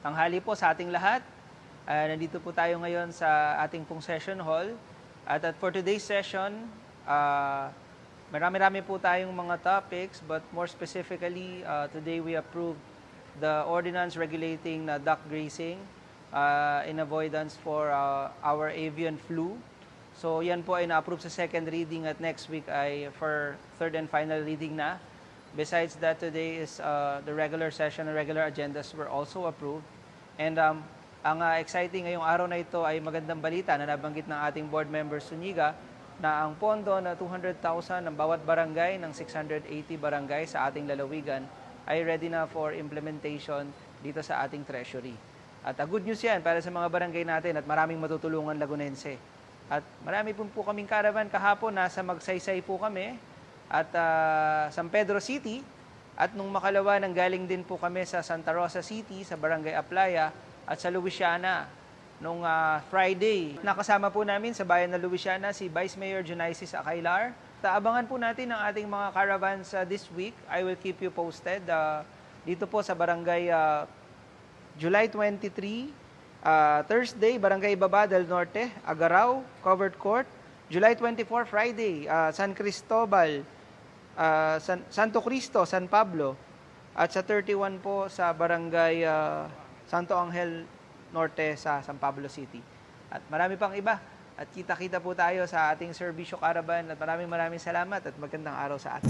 tanghali po sa ating lahat. Nandito po tayo ngayon sa ating pong session hall. At for today's session, marami-rami po tayong mga topics, but more specifically, today we approved the ordinance regulating duck grazing in avoidance for our avian flu. So yan po ay na-approve sa second reading at next week ay for third and final reading na. Besides that, today is the regular session and regular agendas were also approved. And ang exciting ngayong araw na ito ay magandang balita na nabanggit ng ating board member Suniga na ang pondo na 200,000 ng bawat barangay ng 680 barangay sa ating lalawigan ay ready na for implementation dito sa ating treasury. At good news yan para sa mga barangay natin at maraming matutulungan Lagunense. At marami po kaming caravan kahapon, nasa Magsaysay po kami at San Pedro City. At nung makalawa, nanggaling din po kami sa Santa Rosa City, sa Barangay Aplaya at sa Louisiana. Nung Friday, nakasama po namin sa bayan ng Louisiana si Vice Mayor Junices Acailar. Abangan po natin ang ating mga caravans this week. I will keep you posted. Dito po sa Barangay July 23, Thursday, Barangay Baba del Norte, Agaraw, Covered Court. July 24, Friday, San Cristobal, Santo Cristo, San Pablo. At sa 31 po sa Barangay Santo Angel Norte sa San Pablo City. At marami pang iba. At kita-kita po tayo sa ating Serbisyo Caravan. At maraming salamat at magandang araw sa atin.